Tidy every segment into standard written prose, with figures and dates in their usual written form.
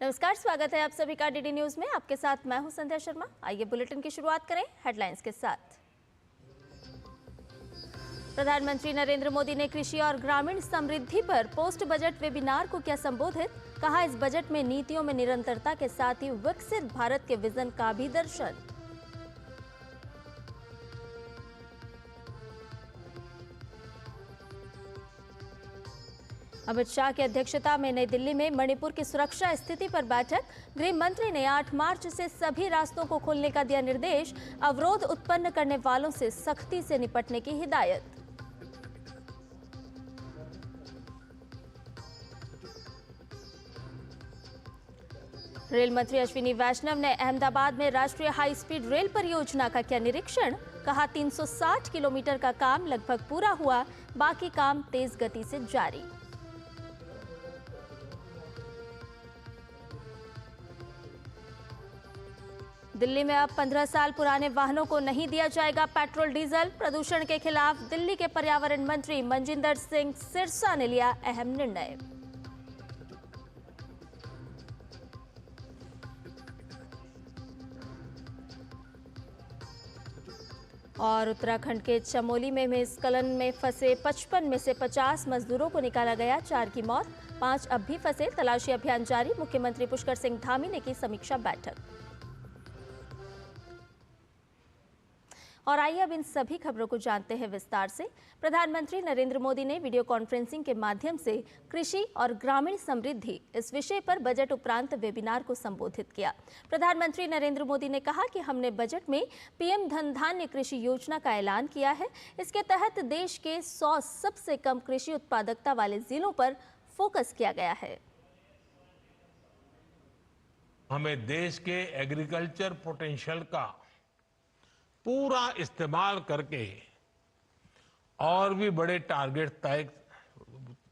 नमस्कार, स्वागत है आप सभी का डीडी न्यूज में। आपके साथ मैं हूं संध्या शर्मा। आइए बुलेटिन की शुरुआत करें हेडलाइंस के साथ। प्रधानमंत्री नरेंद्र मोदी ने कृषि और ग्रामीण समृद्धि पर पोस्ट बजट वेबिनार को किया संबोधित। कहा, इस बजट में नीतियों में निरंतरता के साथ ही विकसित भारत के विजन का भी दर्शन। अमित शाह की अध्यक्षता में नई दिल्ली में मणिपुर की सुरक्षा स्थिति पर बैठक। गृह मंत्री ने 8 मार्च से सभी रास्तों को खोलने का दिया निर्देश। अवरोध उत्पन्न करने वालों से सख्ती से निपटने की हिदायत। रेल मंत्री अश्विनी वैष्णव ने अहमदाबाद में राष्ट्रीय हाई स्पीड रेल परियोजना का किया निरीक्षण। कहा, 360 किलोमीटर का काम लगभग पूरा हुआ, बाकी काम तेज गति से जारी। दिल्ली में अब 15 साल पुराने वाहनों को नहीं दिया जाएगा पेट्रोल डीजल। प्रदूषण के खिलाफ दिल्ली के पर्यावरण मंत्री मनजिंदर सिंह सिरसा ने लिया अहम निर्णय। और उत्तराखंड के चमोली में हिमस्खलन में फंसे 55 में से 50 मजदूरों को निकाला गया, 4 की मौत, 5 अब भी फंसे। तलाशी अभियान जारी। मुख्यमंत्री पुष्कर सिंह धामी ने की समीक्षा बैठक। और आइए अब इन सभी खबरों को जानते हैं विस्तार से। प्रधानमंत्री नरेंद्र मोदी ने वीडियो कॉन्फ्रेंसिंग के माध्यम से कृषि और ग्रामीण समृद्धि इस विषय पर बजट उपरांत वेबिनार को संबोधित किया। प्रधानमंत्री नरेंद्र मोदी ने कहा कि हमने बजट में पीएम धन धान्य कृषि योजना का ऐलान किया है। इसके तहत देश के 100 सबसे कम कृषि उत्पादकता वाले जिलों पर फोकस किया गया है। हमें देश के एग्रीकल्चर पोटेंशियल का पूरा इस्तेमाल करके और भी बड़े टारगेट तय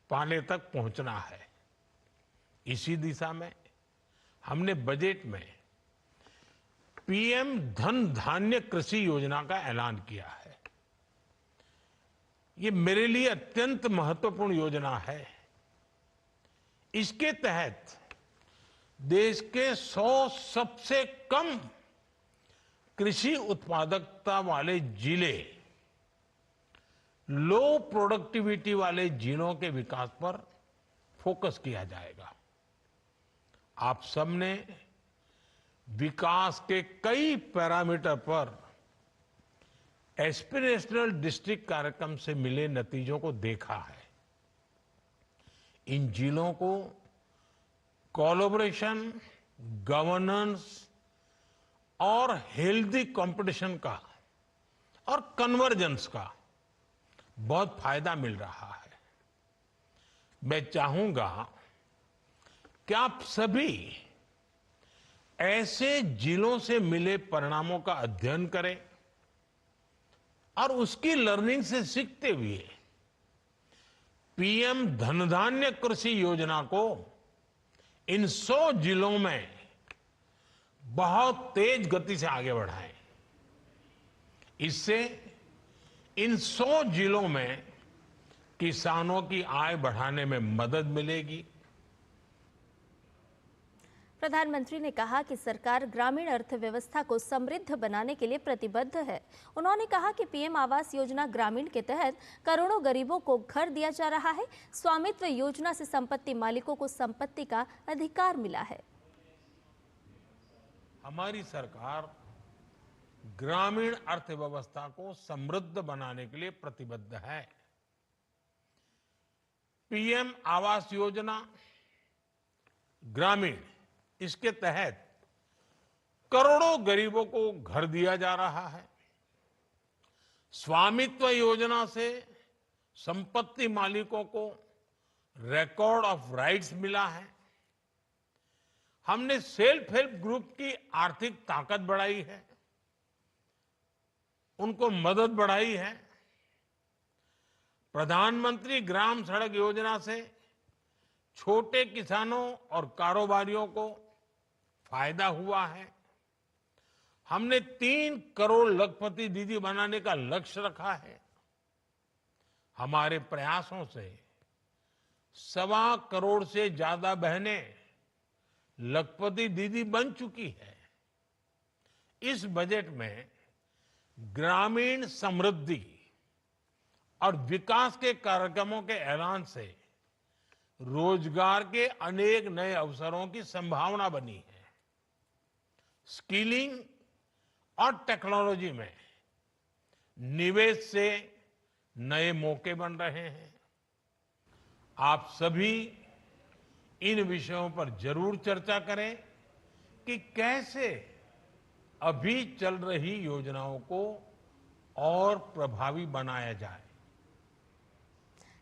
पाने तक पहुंचना है। इसी दिशा में हमने बजट में पीएम धन धान्य कृषि योजना का ऐलान किया है। ये मेरे लिए अत्यंत महत्वपूर्ण योजना है। इसके तहत देश के 100 सबसे कम कृषि उत्पादकता वाले जिले, लो प्रोडक्टिविटी वाले जिलों के विकास पर फोकस किया जाएगा। आप सबने विकास के कई पैरामीटर पर एस्पिरेशनल डिस्ट्रिक्ट कार्यक्रम से मिले नतीजों को देखा है। इन जिलों को कोलैबोरेशन, गवर्नेंस और हेल्दी कंपटीशन का और कन्वर्जेंस का बहुत फायदा मिल रहा है। मैं चाहूंगा कि आप सभी ऐसे जिलों से मिले परिणामों का अध्ययन करें और उसकी लर्निंग से सीखते हुए पीएम धन धान्य कृषि योजना को इन 100 जिलों में बहुत तेज गति से आगे बढ़ाएं। इससे इन 100 जिलों में किसानों की आय बढ़ाने में मदद मिलेगी। प्रधानमंत्री ने कहा कि सरकार ग्रामीण अर्थव्यवस्था को समृद्ध बनाने के लिए प्रतिबद्ध है। उन्होंने कहा कि पीएम आवास योजना ग्रामीण के तहत करोड़ों गरीबों को घर दिया जा रहा है। स्वामित्व योजना से संपत्ति मालिकों को संपत्ति का अधिकार मिला है। हमारी सरकार ग्रामीण अर्थव्यवस्था को समृद्ध बनाने के लिए प्रतिबद्ध है। पीएम आवास योजना ग्रामीण, इसके तहत करोड़ों गरीबों को घर दिया जा रहा है। स्वामित्व योजना से संपत्ति मालिकों को रिकॉर्ड ऑफ राइट्स मिला है। हमने सेल्फ हेल्प ग्रुप की आर्थिक ताकत बढ़ाई है, उनको मदद बढ़ाई है। प्रधानमंत्री ग्राम सड़क योजना से छोटे किसानों और कारोबारियों को फायदा हुआ है। हमने 3 करोड़ लखपति दीदी बनाने का लक्ष्य रखा है। हमारे प्रयासों से 1.25 करोड़ से ज्यादा बहनें लखपति दीदी बन चुकी है। इस बजट में ग्रामीण समृद्धि और विकास के कार्यक्रमों के ऐलान से रोजगार के अनेक नए अवसरों की संभावना बनी है। स्किलिंग और टेक्नोलॉजी में निवेश से नए मौके बन रहे हैं। आप सभी इन विषयों पर जरूर चर्चा करें कि कैसे अभी चल रही योजनाओं को और प्रभावी बनाया जाए।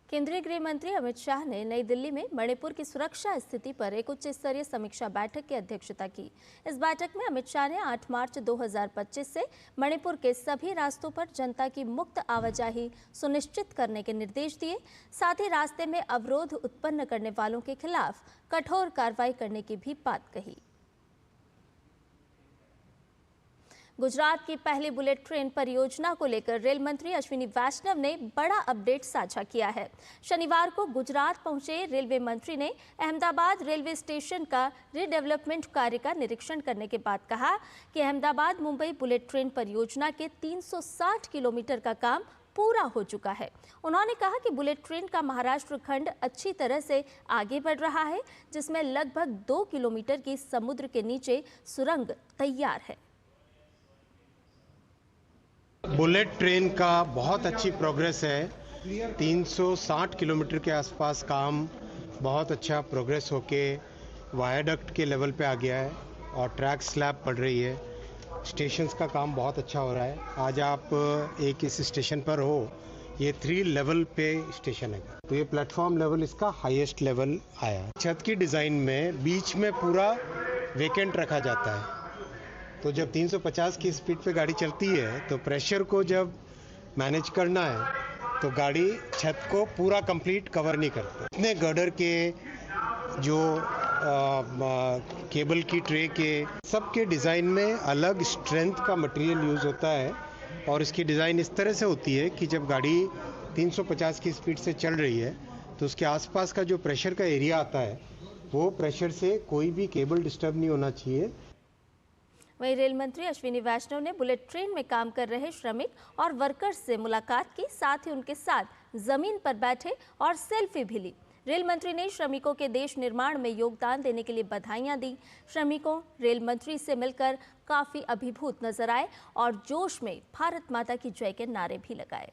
केंद्रीय गृह मंत्री अमित शाह ने नई दिल्ली में मणिपुर की सुरक्षा स्थिति पर एक उच्च स्तरीय समीक्षा बैठक की अध्यक्षता की। इस बैठक में अमित शाह ने 8 मार्च 2025 से मणिपुर के सभी रास्तों पर जनता की मुक्त आवाजाही सुनिश्चित करने के निर्देश दिए। साथ ही रास्ते में अवरोध उत्पन्न करने वालों के खिलाफ कठोर कार्रवाई करने की भी बात कही। गुजरात की पहली बुलेट ट्रेन परियोजना को लेकर रेल मंत्री अश्विनी वैष्णव ने बड़ा अपडेट साझा किया है। शनिवार को गुजरात पहुंचे रेलवे मंत्री ने अहमदाबाद रेलवे स्टेशन का रीडेवलपमेंट कार्य का निरीक्षण करने के बाद कहा कि अहमदाबाद मुंबई बुलेट ट्रेन परियोजना के 360 किलोमीटर का काम पूरा हो चुका है। उन्होंने कहा कि बुलेट ट्रेन का महाराष्ट्र खंड अच्छी तरह से आगे बढ़ रहा है, जिसमें लगभग 2 किलोमीटर की समुद्र के नीचे सुरंग तैयार है। बुलेट ट्रेन का बहुत अच्छी प्रोग्रेस है। 360 किलोमीटर के आसपास काम बहुत अच्छा प्रोग्रेस होके वायाडक्ट के लेवल पे आ गया है और ट्रैक स्लैब पड़ रही है। स्टेशंस का काम बहुत अच्छा हो रहा है। आज आप एक इस स्टेशन पर हो, ये 3 लेवल पे स्टेशन है, तो ये प्लेटफॉर्म लेवल इसका हाईएस्ट लेवल आया। छत की डिज़ाइन में बीच में पूरा वेकेंट रखा जाता है, तो जब 350 की स्पीड पे गाड़ी चलती है तो प्रेशर को जब मैनेज करना है तो गाड़ी छत को पूरा कंप्लीट कवर नहीं करती। इतने गर्डर के जो केबल की ट्रे के सबके डिज़ाइन में अलग स्ट्रेंथ का मटेरियल यूज़ होता है और इसकी डिज़ाइन इस तरह से होती है कि जब गाड़ी 350 की स्पीड से चल रही है तो उसके आसपास का जो प्रेशर का एरिया आता है वो प्रेशर से कोई भी केबल डिस्टर्ब नहीं होना चाहिए। वहीं रेल मंत्री अश्विनी वैष्णव ने बुलेट ट्रेन में काम कर रहे श्रमिक और वर्कर्स से मुलाकात की, साथ ही उनके साथ जमीन पर बैठे और सेल्फी भी ली। रेल मंत्री ने श्रमिकों के देश निर्माण में योगदान देने के लिए बधाइयां दी। श्रमिकों रेल मंत्री से मिलकर काफी अभिभूत नजर आए और जोश में भारत माता की जय के नारे भी लगाए।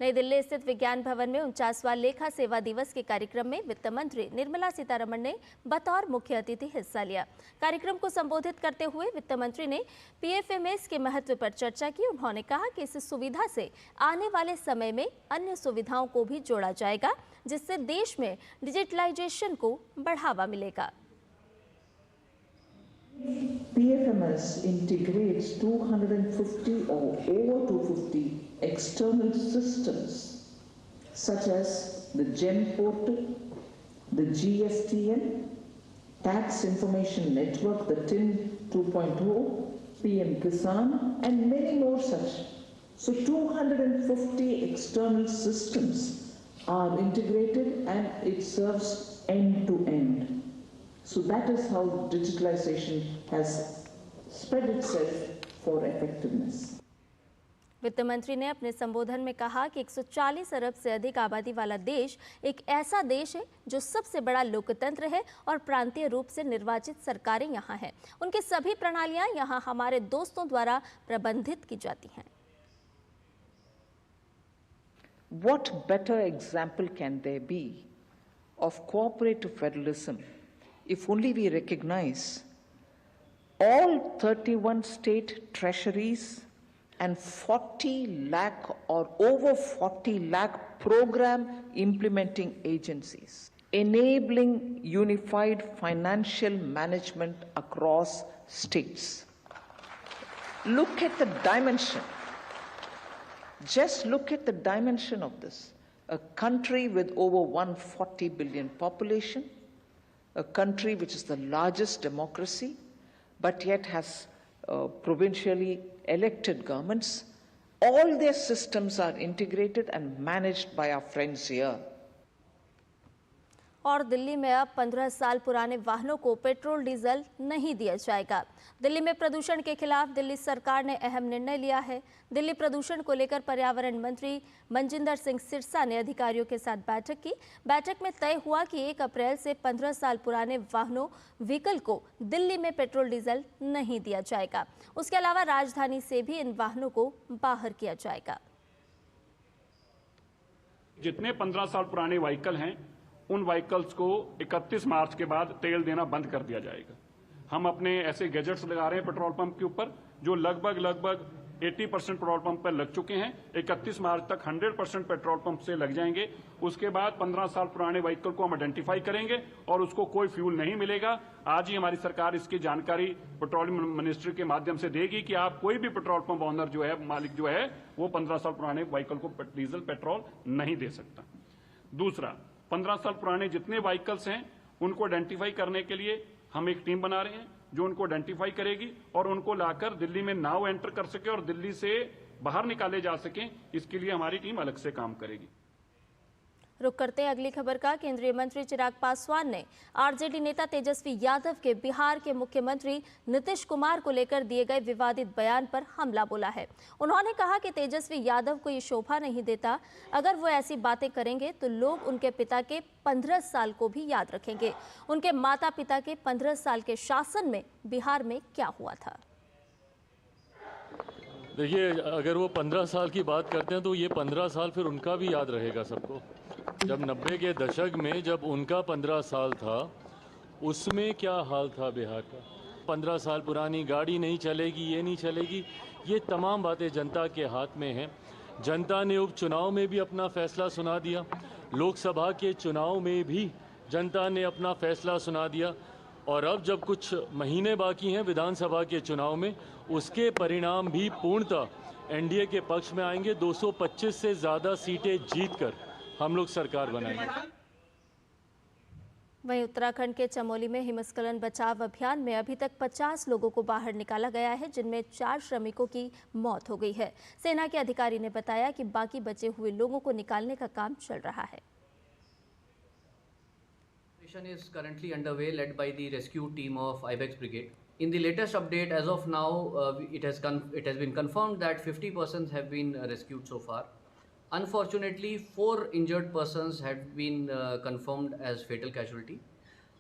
नई दिल्ली स्थित विज्ञान भवन में 49वां लेखा सेवा दिवस के कार्यक्रम में वित्त मंत्री निर्मला सीतारमण ने बतौर मुख्य अतिथि हिस्सा लिया। कार्यक्रम को संबोधित करते हुए वित्त मंत्री ने पीएफएमएस के महत्व पर चर्चा की। उन्होंने कहा कि इस सुविधा से आने वाले समय में अन्य सुविधाओं को भी जोड़ा जाएगा, जिससे देश में डिजिटलाइजेशन को बढ़ावा मिलेगा। PFMS integrates 250 or over 250 external systems such as the GEM portal, the GSTN, Tax Information Network, the TIN 2.0, PM Kisan and many more such. So 250 external systems are integrated and it serves end to end. So that is how digitalization has spread itself for effectiveness. वित्त मंत्री ने अपने संबोधन में कहा कि 140 अरब से अधिक आबादी वाला देश एक ऐसा देश है जो सबसे बड़ा लोकतंत्र है और प्रांतीय रूप से निर्वाचित सरकारें यहाँ हैं। उनकी सभी प्रणालियाँ यहाँ हमारे दोस्तों द्वारा प्रबंधित की जाती हैं। What better example can there be of cooperative federalism if only we recognize all 31 state treasuries and 40 lakh or over 40 lakh program implementing agencies, enabling unified financial management across states. Look at the dimension. Just look at the dimension of this. A country with over 140 billion population, a country which is the largest democracy, but yet has provincially elected governments. All their systems are integrated and managed by our friends here. और दिल्ली में अब 15 साल पुराने वाहनों को petrol diesel नहीं दिया जाएगा। दिल्ली में प्रदूषण के खिलाफ दिल्ली सरकार ने अहम निर्णय लिया है। दिल्ली प्रदूषण को लेकर पर्यावरण मंत्री मनजिंदर सिंह सिरसा ने अधिकारियों के साथ बैठक की। बैठक में तय हुआ कि 1 अप्रैल से 15 साल पुराने वाहनों व्हीकल को दिल्ली में पेट्रोल डीजल नहीं दिया जाएगा। उसके अलावा राजधानी से भी इन वाहनों को बाहर किया जाएगा। जितने 15 साल पुराने व्हीकल हैं उन व्हीकल्स को 31 मार्च के बाद तेल देना बंद कर दिया जाएगा। हम अपने ऐसे गैजेट्स लगा रहे हैं पेट्रोल पंप के ऊपर जो लगभग 80% पेट्रोल पंप पर लग चुके हैं। 31 मार्च तक 100% पेट्रोल पंप से लग जाएंगे। उसके बाद 15 साल पुराने व्हीकल को हम आइडेंटिफाई करेंगे और उसको कोई फ्यूल नहीं मिलेगा। आज ही हमारी सरकार इसकी जानकारी पेट्रोलियम मिनिस्ट्री के माध्यम से देगी कि आप कोई भी पेट्रोल पंप ऑनर जो है, मालिक जो है, वो 15 साल पुराने व्हीकल को डीजल पेट्रोल नहीं दे सकता। दूसरा, 15 साल पुराने जितने व्हीकल्स हैं उनको आइडेंटिफाई करने के लिए हम एक टीम बना रहे हैं जो उनको आइडेंटिफाई करेगी और उनको लाकर दिल्ली में नाउ एंटर कर सके और दिल्ली से बाहर निकाले जा सकें। इसके लिए हमारी टीम अलग से काम करेगी। रुक करते हैं अगली खबर का। केंद्रीय मंत्री चिराग पासवान ने आरजेडी नेता तेजस्वी यादव के बिहार के मुख्यमंत्री नीतीश कुमार को लेकर दिए गए विवादित बयान पर हमला बोला है। उन्होंने कहा कि तेजस्वी यादव को ये शोभा नहीं देता। अगर वो ऐसी बातें करेंगे तो लोग उनके पिता के 15 साल को भी याद रखेंगे। उनके माता पिता के 15 साल के शासन में बिहार में क्या हुआ था। देखिए, अगर वो 15 साल की बात करते हैं तो ये 15 साल फिर उनका भी याद रहेगा सबको। जब 90 के दशक में जब उनका 15 साल था उसमें क्या हाल था बिहार का। 15 साल पुरानी गाड़ी नहीं चलेगी, ये नहीं चलेगी, ये तमाम बातें जनता के हाथ में हैं। जनता ने उपचुनाव में भी अपना फैसला सुना दिया, लोकसभा के चुनाव में भी जनता ने अपना फैसला सुना दिया और अब जब कुछ महीने बाकी हैं विधानसभा के चुनाव में, उसके परिणाम भी पूर्णतः एनडीए के पक्ष में आएंगे। 225 से ज़्यादा सीटें जीतकर हम लोग सरकार बनाएंगे। वहीं उत्तराखंड के चमोली में हिमस्खलन बचाव अभियान में अभी तक 50 लोगों को बाहर निकाला गया है, जिनमें 4 श्रमिकों की मौत हो गई है। सेना के अधिकारी ने बताया कि बाकी बचे हुए लोगों को निकालने का काम चल रहा है। Operation is currently underway, led by the rescue team of Ibex Brigade. In the latest update, as of now, it has been confirmed that 50 persons have been rescued so far. Unfortunately, 4 injured persons have been confirmed as fatal casualty.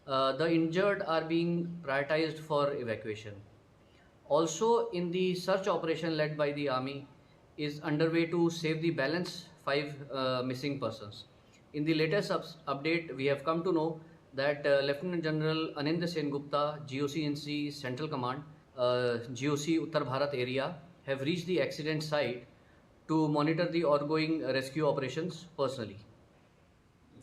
The injured are being prioritized for evacuation. Also, in the search operation led by the army is underway to save the balance 5 missing persons. In the latest update, we have come to know that Lieutenant General Anindya Sen Gupta, GOC-NC Central Command, GOC Uttar Bharat area, have reached the accident site to monitor the ongoing rescue operations personally.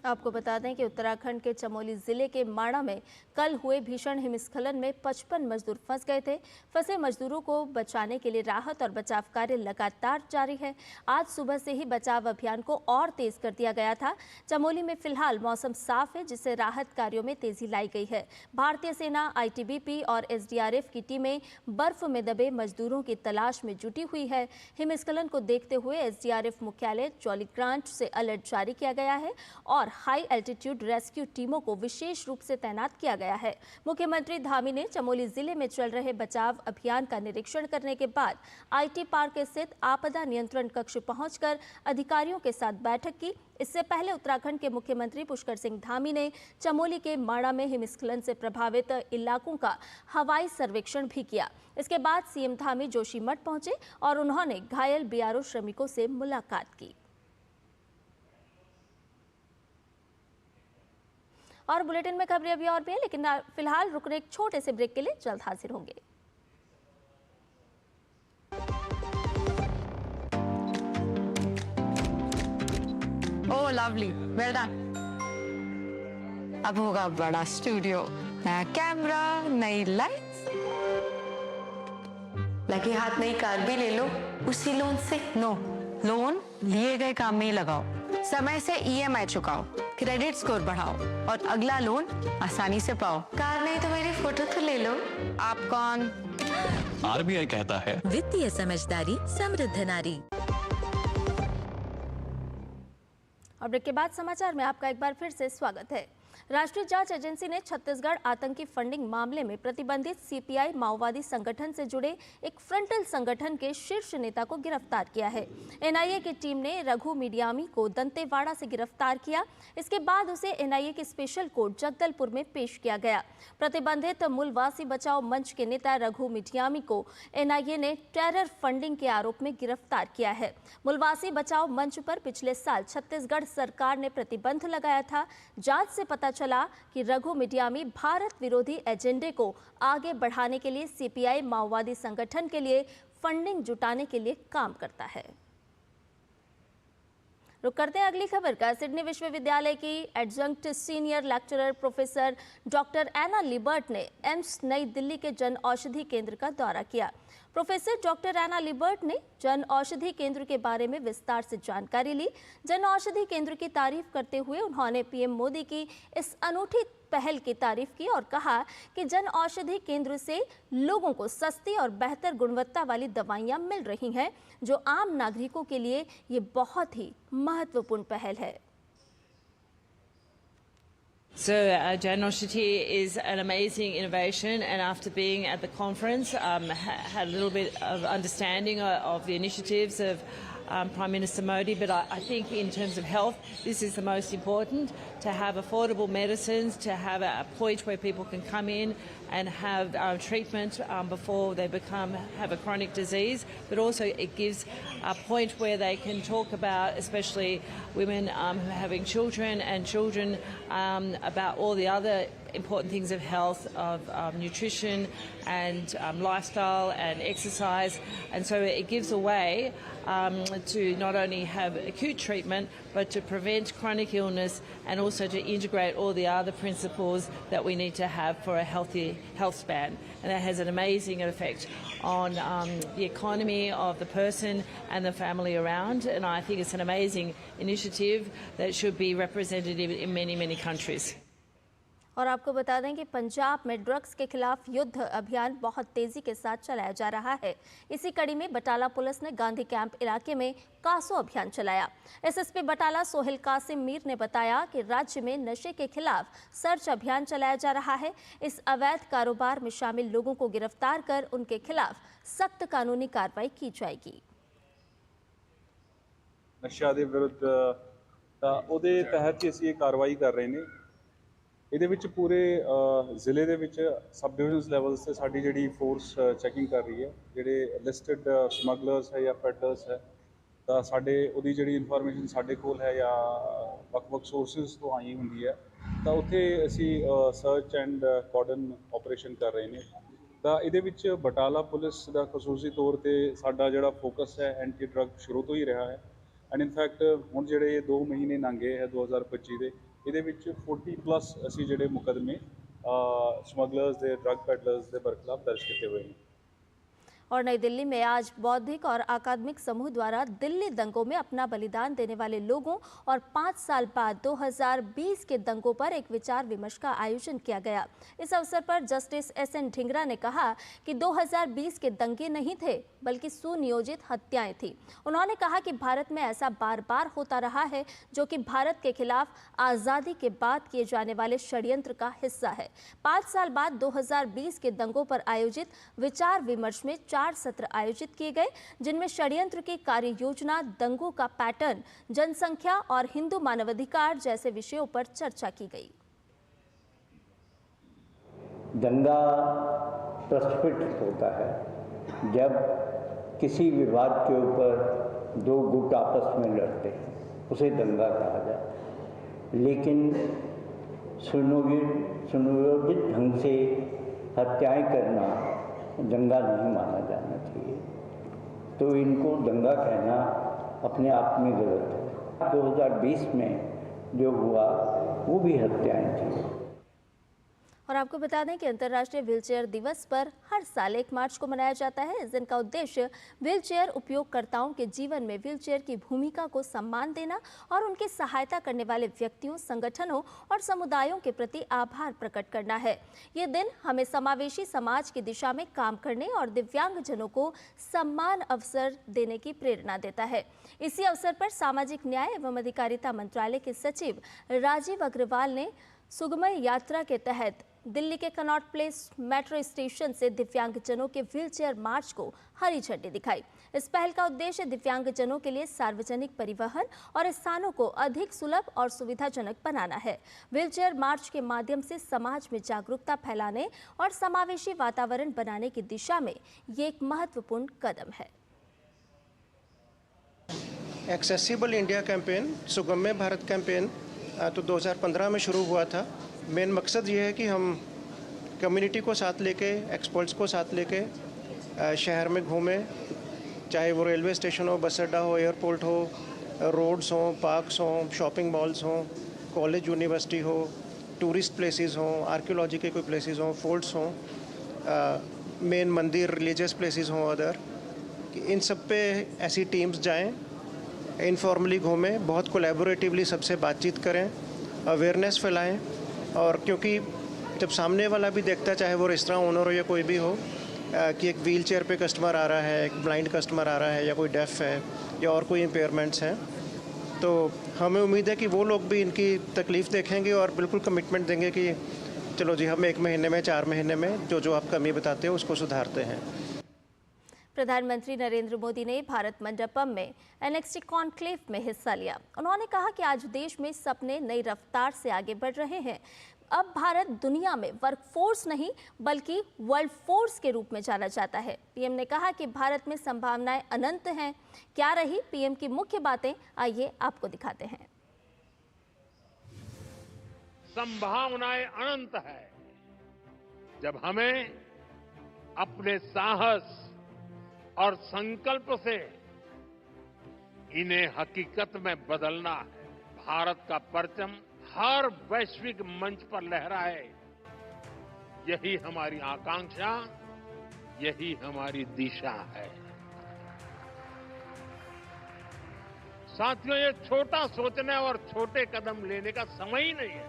आपको बता दें कि उत्तराखंड के चमोली जिले के माणा में कल हुए भीषण हिमस्खलन में 55 मजदूर फंस गए थे। फंसे मजदूरों को बचाने के लिए राहत और बचाव कार्य लगातार जारी है। आज सुबह से ही बचाव अभियान को और तेज कर दिया गया था। चमोली में फिलहाल मौसम साफ है, जिससे राहत कार्यों में तेजी लाई गई है। भारतीय सेना, आईटीबीपी और एसडीआरएफ की टीमें बर्फ में दबे मजदूरों की तलाश में जुटी हुई है। हिमस्खलन को देखते हुए एसडीआरएफ मुख्यालय जौलीग्रांट से अलर्ट जारी किया गया है और हाई एल्टीट्यूड रेस्क्यू टीमों को विशेष रूप से तैनात किया गया है। मुख्यमंत्री धामी ने चमोली जिले में चल रहे बचाव अभियान का निरीक्षण करने के बाद आईटी पार्क स्थित आपदा नियंत्रण कक्ष पहुंचकर अधिकारियों के साथ बैठक की। इससे पहले उत्तराखंड के मुख्यमंत्री पुष्कर सिंह धामी ने चमोली के माणा में हिमस्खलन से प्रभावित इलाकों का हवाई सर्वेक्षण भी किया। इसके बाद सीएम धामी जोशीमठ पहुंचे और उन्होंने घायल बीआरओ श्रमिकों से मुलाकात की। और बुलेटिन में खबरें अभी और भी है, लेकिन फिलहाल रुकने एक छोटे से ब्रेक के लिए जल्द हाजिर होंगे। ओह लवली, वेल डन। अब होगा बड़ा स्टूडियो, नया कैमरा, नई लाइट्स। लगे हाथ नई कार भी ले लो उसी लोन से। नो, लोन लिए गए काम में ही लगाओ, समय से ईएमआई चुकाओ, क्रेडिट स्कोर बढ़ाओ और अगला लोन आसानी से पाओ। कार नहीं तो मेरी फोटो तो ले लो। आप कौन? आरबीआई कहता है वित्तीय समझदारी समृद्ध नारी। और ब्रेक के बाद समाचार में आपका एक बार फिर से स्वागत है। राष्ट्रीय जांच एजेंसी ने छत्तीसगढ़ आतंकी फंडिंग मामले में प्रतिबंधित सीपीआई माओवादी संगठन से जुड़े एक फ्रंटल संगठन के शीर्ष नेता को गिरफ्तार किया है। एनआईए की टीम ने रघु मीडियामी को दंतेवाड़ा से गिरफ्तार किया। इसके बाद उसे एनआईए की स्पेशल कोर्ट जगदलपुर में पेश किया गया। प्रतिबंधित मूलवासी बचाओ मंच के नेता रघु मीडियामी को एनआईए ने टेरर फंडिंग के आरोप में गिरफ्तार किया है। मूलवासी बचाओ मंच पर पिछले साल छत्तीसगढ़ सरकार ने प्रतिबंध लगाया था। जांच से पता चला कि रघु मीडियामी भारत विरोधी एजेंडे को आगे बढ़ाने के लिए सीपीआई माओवादी संगठन के लिए फंडिंग जुटाने के लिए काम करता है। रुक करते हैं अगली खबर का। सिडनी विश्वविद्यालय की adjunct senior lecturer professor doctor Anna Libert ने एम्स नई दिल्ली के जन औषधि केंद्र का दौरा किया। प्रोफेसर डॉक्टर एना लिबर्ट ने जन औषधि केंद्र के बारे में विस्तार से जानकारी ली। जन औषधि केंद्र की तारीफ करते हुए उन्होंने पीएम मोदी की इस अनूठी पहल की तारीफ की और कहा कि जन औषधि केंद्र से लोगों को सस्ती और बेहतर गुणवत्ता वाली दवाइयां मिल रही हैं, जो आम नागरिकों के लिए ये बहुत ही महत्वपूर्ण पहल है। So Jan Aushadhi is an amazing innovation, and after being at the conference, had a little bit of understanding of the initiatives of Prime Minister Modi, but I think in terms of health, this is the most important, to have affordable medicines, to have a point where people can come in and have treatment before they have a chronic disease, but also it gives a point where they can talk about, especially women who are having children and children, about all the other important things of health, of nutrition and lifestyle and exercise. And so it gives a way to not only have acute treatment, but to prevent chronic illness and also to integrate all the other principles that we need to have for a healthy health span. And that has an amazing effect on the economy of the person and the family around. And I think it's an amazing initiative that should be representative in many, many countries. और आपको बता दें कि पंजाब में drugs के खिलाफ युद्ध अभियान बहुत तेजी के साथ चलाया जा रहा है। इसी कड़ी में बटाला पुलिस ने गांधी कैंप इलाके में कासो अभियान चलाया। एसएसपी बटाला सोहेल कासिम मीर ने बताया कि राज्य में नशे के खिलाफ सर्च अभियान चलाया जा रहा है। इस अवैध कारोबार में शामिल लोगों को गिरफ्तार कर उनके खिलाफ सख्त कानूनी कार्रवाई की जाएगी। नशा के विरुद्ध ਉਹਦੇ ਤਹਿਤ ਅਸੀਂ ਇਹ ਕਾਰਵਾਈ ਕਰ ਰਹੇ ਨੇ। ਇਹਦੇ ਵਿੱਚ ਪੂਰੇ ਜ਼ਿਲ੍ਹੇ ਦੇ ਵਿੱਚ ਸਬ ਡਿਵੀਜ਼ਨਸ ਲੈਵਲਸ ਤੇ ਸਾਡੀ ਜਿਹੜੀ ਫੋਰਸ ਚੈਕਿੰਗ ਕਰ ਰਹੀ ਹੈ। ਜਿਹੜੇ ਲਿਸਟਡ ਸਮਗਲਰਸ ਹੈ ਜਾਂ ਪੈਡਲਰਸ ਹੈ ਤਾਂ ਸਾਡੇ ਉਹਦੀ ਜਿਹੜੀ ਇਨਫੋਰਮੇਸ਼ਨ ਸਾਡੇ ਕੋਲ ਹੈ ਜਾਂ ਵੱਖ-ਵੱਖ ਸੋਰਸਿਸ ਤੋਂ ਆਈ ਹੁੰਦੀ ਹੈ ਤਾਂ ਉੱਥੇ ਅਸੀਂ ਸਰਚ ਐਂਡ ਕਾਰਡਨ ਆਪਰੇਸ਼ਨ ਕਰ ਰਹੇ ਨੇ। ਤਾਂ ਇਹਦੇ ਵਿੱਚ ਬਟਾਲਾ ਪੁਲਿਸ ਦਾ ਖਸੂਸੀ ਤੌਰ ਤੇ ਸਾਡਾ ਜਿਹੜਾ ਫੋਕਸ ਹੈ ਐਂਟੀ ਡਰੱਗ ਸ਼ੁਰੂ ਤੋਂ ਹੀ ਰਿਹਾ ਹੈ। ਐਂਡ ਇਨ ਫੈਕਟ ਹੁਣ ਜਿਹੜੇ 2 ਮਹੀਨੇ ਲੰਘੇ ਹੈ 2025 ਦੇ, ਇਹਦੇ ਵਿੱਚ 40+ ਅਸੀਂ ਜਿਹੜੇ ਮੁਕੱਦਮੇ ਸਮਗਲਰਸ ਦੇ ड्रग ਪੈਡਲਰਸ ਦੇ बरखिलाफ दर्ज किए हुए हैं। और नई दिल्ली में आज बौद्धिक और अकादमिक समूह द्वारा दिल्ली दंगों में अपना बलिदान देने वाले लोगों और 5 साल बाद 2020 के दंगों पर एक विचार विमर्श का आयोजन किया गया। इस अवसर पर जस्टिस एसएन ढिंगरा ने कहा कि 2020 के दंगे नहीं थे बल्कि सुनियोजित हत्याएं थी। उन्होंने कहा कि भारत में ऐसा बार बार होता रहा है जो कि भारत के खिलाफ आज़ादी के बाद किए जाने वाले षड्यंत्र का हिस्सा है। 5 साल बाद 2020 के दंगों पर आयोजित विचार विमर्श में 4 सत्र आयोजित किए गए, जिनमें षड्यंत्र की कार्य योजना, दंगों का पैटर्न, जनसंख्या और हिंदू मानवाधिकार जैसे विषयों पर चर्चा की गई। दंगा प्रस्फुटित होता है जब किसी विवाद के ऊपर 2 गुट आपस में लड़ते हैं, उसे दंगा कहा जाता है। लेकिन सुनियोजित ढंग से हत्याएं करना दंगा नहीं माना जाना चाहिए। तो इनको दंगा कहना अपने आप में गलत है। 2020 में जो हुआ वो भी हत्याएं थी। और आपको बता दें कि अंतर्राष्ट्रीय व्हीलचेयर दिवस पर हर साल 1 मार्च को मनाया जाता है। इस दिन का उद्देश्य व्हीलचेयर उपयोगकर्ताओं के जीवन में व्हीलचेयर की भूमिका को सम्मान देना और उनकी सहायता करने वाले व्यक्तियों, संगठनों और समुदायों के प्रति आभार प्रकट करना है। ये दिन हमें समावेशी समाज की दिशा में काम करने और दिव्यांगजनों को सम्मान अवसर देने की प्रेरणा देता है। इसी अवसर पर सामाजिक न्याय एवं अधिकारिता मंत्रालय के सचिव राजीव अग्रवाल ने सुगमय यात्रा के तहत दिल्ली के कनॉट प्लेस मेट्रो स्टेशन से दिव्यांगजनों के व्हीलचेयर मार्च को हरी झंडी दिखाई। इस पहल का उद्देश्य दिव्यांगजनों के लिए सार्वजनिक परिवहन और स्थानों को अधिक सुलभ और सुविधाजनक बनाना है। व्हीलचेयर मार्च के माध्यम से समाज में जागरूकता फैलाने और समावेशी वातावरण बनाने की दिशा में ये एक महत्वपूर्ण कदम है। एक्सेसिबल इंडिया कैंपेन, सुगम्य भारत कैंपेन तो 2015 में शुरू हुआ था। मेन मकसद ये है कि हम कम्युनिटी को साथ लेके, एक्सपर्ट्स को साथ लेके शहर में घूमें, चाहे वो रेलवे स्टेशन हो, बस अड्डा हो, एयरपोर्ट हो, रोड्स हों, पार्क्स हों, शॉपिंग मॉल्स हों, कॉलेज यूनिवर्सिटी हो, टूरिस्ट प्लेसेस हों, आर्कियोलॉजी के कोई प्लेसेस हों, फोर्ट्स हों, मेन मंदिर, रिलीजियस प्लेसेस हों अदर, इन सब पे ऐसी टीम्स जाएं, इनफॉर्मली घूमें, बहुत कोलैबोरेटिवली सबसे बातचीत करें, अवेयरनेस फैलाएं। और क्योंकि जब सामने वाला भी देखता है, चाहे वो रेस्टोरेंट ओनर हो या कोई भी हो, कि एक व्हील चेयर पे कस्टमर आ रहा है, एक ब्लाइंड कस्टमर आ रहा है, या कोई डेफ है, या और कोई इम्पेयरमेंट्स हैं, तो हमें उम्मीद है कि वो लोग भी इनकी तकलीफ़ देखेंगे और बिल्कुल कमिटमेंट देंगे कि चलो जी, हम 1 महीने में, 4 महीने में जो आप कमी बताते हो उसको सुधारते हैं। प्रधानमंत्री नरेंद्र मोदी ने भारत मंडपम में NXT कॉन्क्लेव में हिस्सा लिया। उन्होंने कहा कि आज देश में सपने नई रफ्तार से आगे बढ़ रहे हैं। अब भारत दुनिया में वर्कफोर्स नहीं बल्कि वर्ल्ड फोर्स के रूप में जाना जाता है। पीएम ने कहा कि भारत में संभावनाएं अनंत हैं। क्या रही पीएम की मुख्य बातें, आइए आपको दिखाते हैं। संभावनाएं अनंत है जब हमें अपने साहस और संकल्प से इन्हें हकीकत में बदलना है। भारत का परचम हर वैश्विक मंच पर लहराए, यही हमारी आकांक्षा, यही हमारी दिशा है। साथियों, ये छोटा सोचने और छोटे कदम लेने का समय ही नहीं है।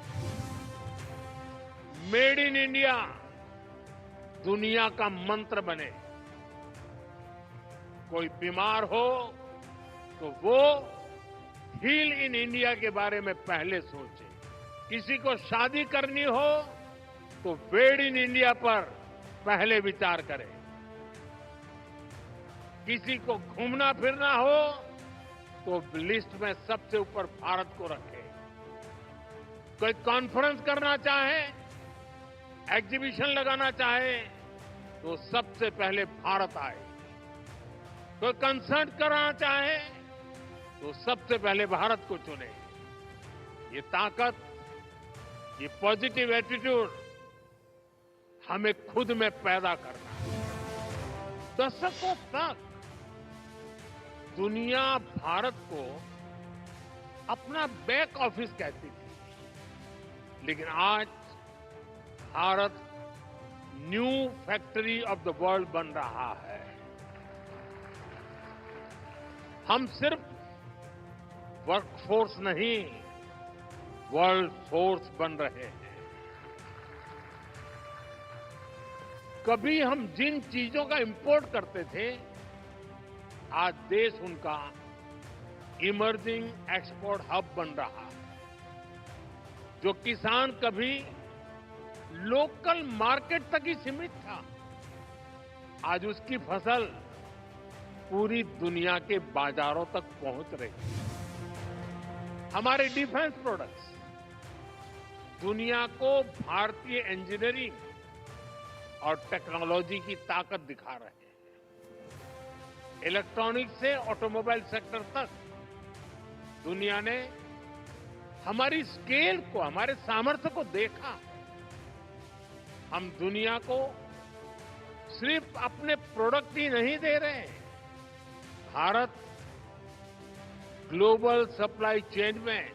मेड इन इंडिया दुनिया का मंत्र बने। कोई बीमार हो तो वो हील इन इंडिया के बारे में पहले सोचे। किसी को शादी करनी हो तो वेड इन इंडिया पर पहले विचार करें। किसी को घूमना फिरना हो तो लिस्ट में सबसे ऊपर भारत को रखें। कोई कॉन्फ्रेंस करना चाहे, एग्जीबिशन लगाना चाहे तो सबसे पहले भारत आए। कोई कंसर्ट कराना चाहे तो सबसे पहले भारत को चुने। ये ताकत, ये पॉजिटिव एटीट्यूड हमें खुद में पैदा करना है। दशकों तक दुनिया भारत को अपना बैक ऑफिस कहती थी, लेकिन आज Bharat new factory of the world बन रहा है। हम सिर्फ वर्कफोर्स नहीं, वर्ल्ड फोर्स बन रहे हैं। कभी हम जिन चीजों का इंपोर्ट करते थे, आज देश उनका इमर्जिंग एक्सपोर्ट हब बन रहा है। जो किसान कभी लोकल मार्केट तक ही सीमित था, आज उसकी फसल पूरी दुनिया के बाजारों तक पहुंच रही है। हमारे डिफेंस प्रोडक्ट्स दुनिया को भारतीय इंजीनियरिंग और टेक्नोलॉजी की ताकत दिखा रहे हैं। इलेक्ट्रॉनिक्स से ऑटोमोबाइल सेक्टर तक दुनिया ने हमारी स्केल को, हमारे सामर्थ्य को देखा। हम दुनिया को सिर्फ अपने प्रोडक्ट ही नहीं दे रहे, भारत ग्लोबल सप्लाई चेन में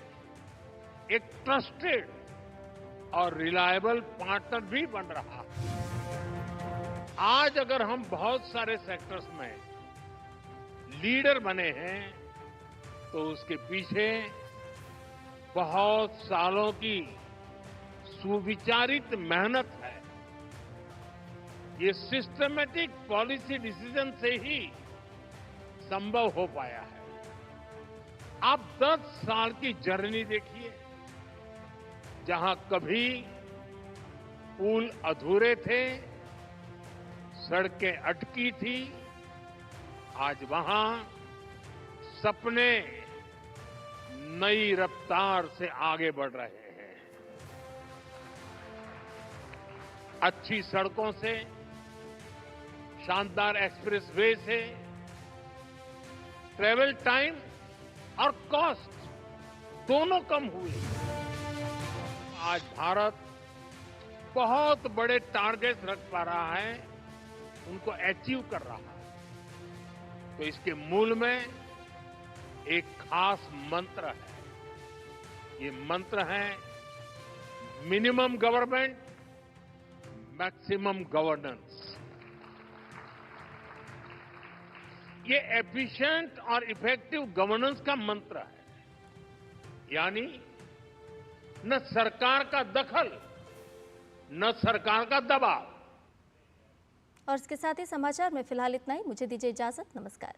एक ट्रस्टेड और रिलायबल पार्टनर भी बन रहा है। आज अगर हम बहुत सारे सेक्टर्स में लीडर बने हैं तो उसके पीछे बहुत सालों की सुविचारित मेहनत है। ये सिस्टमैटिक पॉलिसी डिसीजन से ही संभव हो पाया है। आप 10 साल की जर्नी देखिए, जहां कभी पुल अधूरे थे, सड़कें अटकी थी, आज वहां सपने नई रफ्तार से आगे बढ़ रहे हैं। अच्छी सड़कों से, शानदार एक्सप्रेसवे से ट्रेवल टाइम और कॉस्ट दोनों कम हुए। आज भारत बहुत बड़े टारगेट्स रख पा रहा है, उनको अचीव कर रहा है। तो इसके मूल में एक खास मंत्र है। ये मंत्र है मिनिमम गवर्नमेंट, मैक्सिमम गवर्नेंस। ये एफिशिएंट और इफेक्टिव गवर्नेंस का मंत्र है। यानी न सरकार का दखल, न सरकार का दबाव। और इसके साथ ही समाचार में फिलहाल इतना ही। मुझे दीजिए इजाजत। नमस्कार।